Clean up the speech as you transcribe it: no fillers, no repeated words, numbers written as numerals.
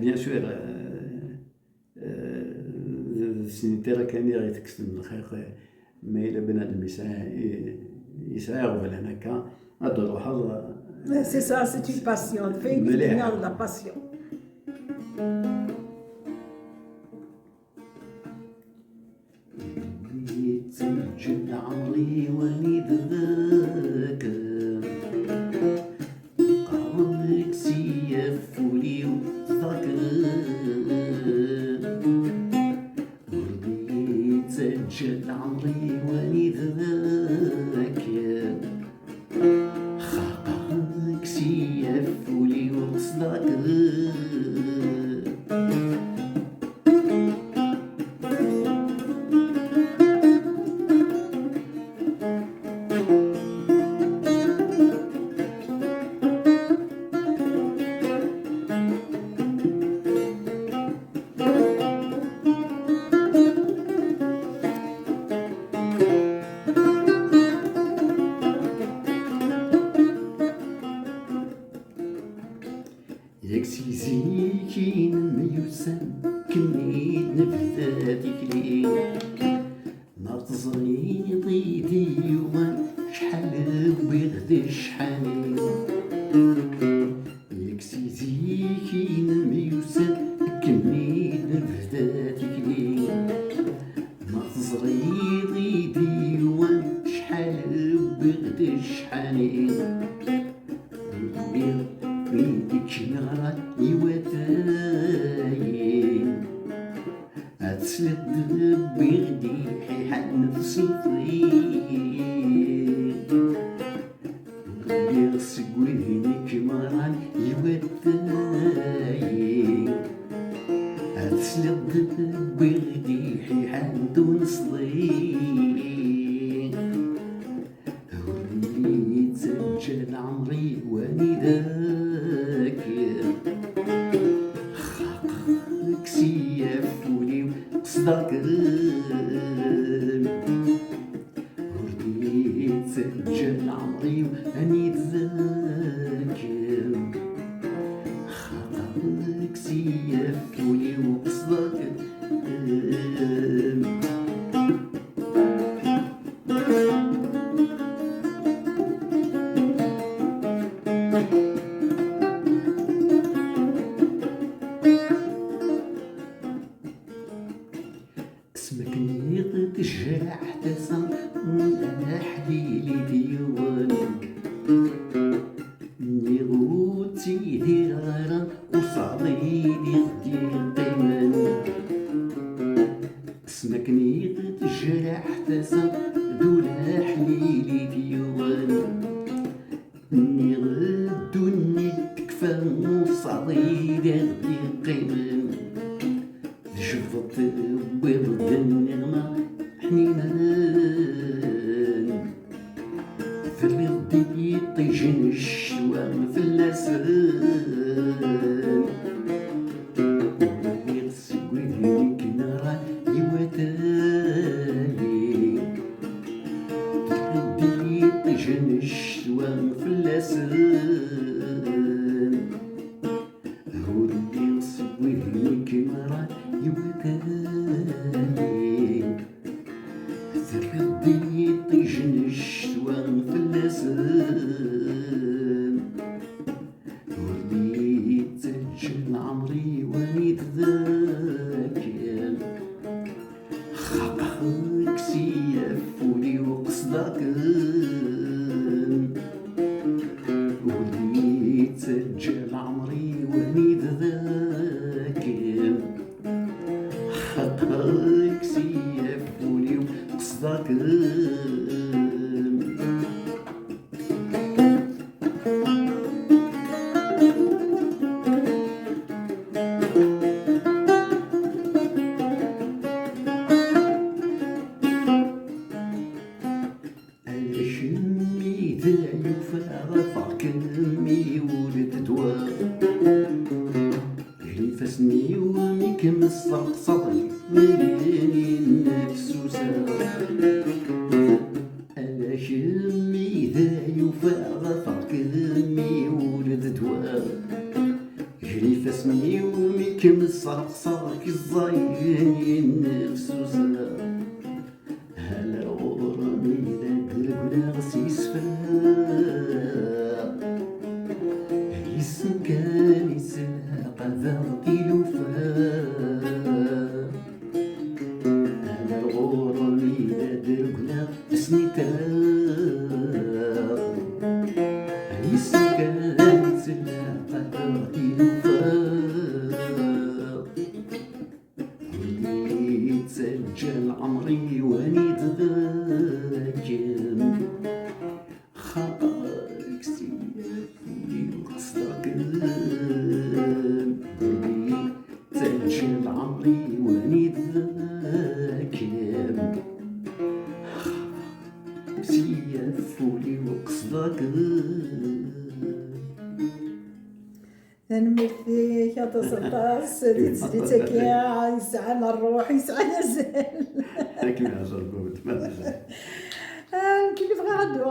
بيان سور السنيتيرا كان غيتكسب من الخير، ما إلا بنادم يسعى غفل هكا غادي نروح. C'est ça, c'est une passion. Fais une de la passion. يتسجل عمري واني ذاكر قربك سيفولي وذاكر وردي يتسجل عمري واني ذاكر خاطرك سيفولي وذاكر يكسيزيكي ميوسن كميت نفذاتك لي نار تزريطي ديوان شحال بغد شحالي يكسيزيكي ميوسن كميت نفذاتك لي نار تزريطي ديوان شحال بغد شحالي ويدك نغرى يواتاين أتسلق بغدي حيحان نفسي طريق يغسق وينك مران يواتاين أتسلق بغدي حيحان تونسطيق ولي يتسجل عمري واني ذاكر خاطرك سيفولي وقصدك ولي يتسجل عمري واني ذاكر خاطرك سيفولي وقصدك اسمك نيط تشجع احتسم حليلي ديوان نيغوتي ديرارا وصعيدي دير قيمان اسمك نيط تشجع احتسم دولا حليلي ديوان نيغدوني تكفى وصعيدي دير قيمان شفت ورد النغمة حنينان في الردي طيجن الشوام في اللسان يغسق ويديك نارا يواتاي في الردي طيجن الشوام في اللسان هو اللي يغسق ويديك نارا يواتاي ردي طيجن الشوام في اللسان ولي يتسجل عمري واني تذاكر خاطرك سيفولي وقصدك ولي يتسجل عمري واني تذاكر خاطرك سيفولي وقصدك شمي ذايو فارفع كمي ولد دواء فاسني وميك مصفق صدري ملياني النفس وسار أنا شمي ذايو فارفع كمي ولد دواء كليف اسمي وميكم الصرصار كي الزاين نفسو زار هلا وراني ذاك القلاغ يسفر يسم كان يسلاق ذاك الوفاء هلا وراني ذاك القلاغ سنيتار يسم كان يسلاق ذاك الوفاء ولي تسجل عمري واني تذاكر خاطرك سيافي وقصدك ولي تسجل عمري واني تذاكر سيافي وقصدك نمثيك تصطاس تسديتك يا يسعنا الروح يسعنا الزل هاك من عزر قوت ما كيف غادو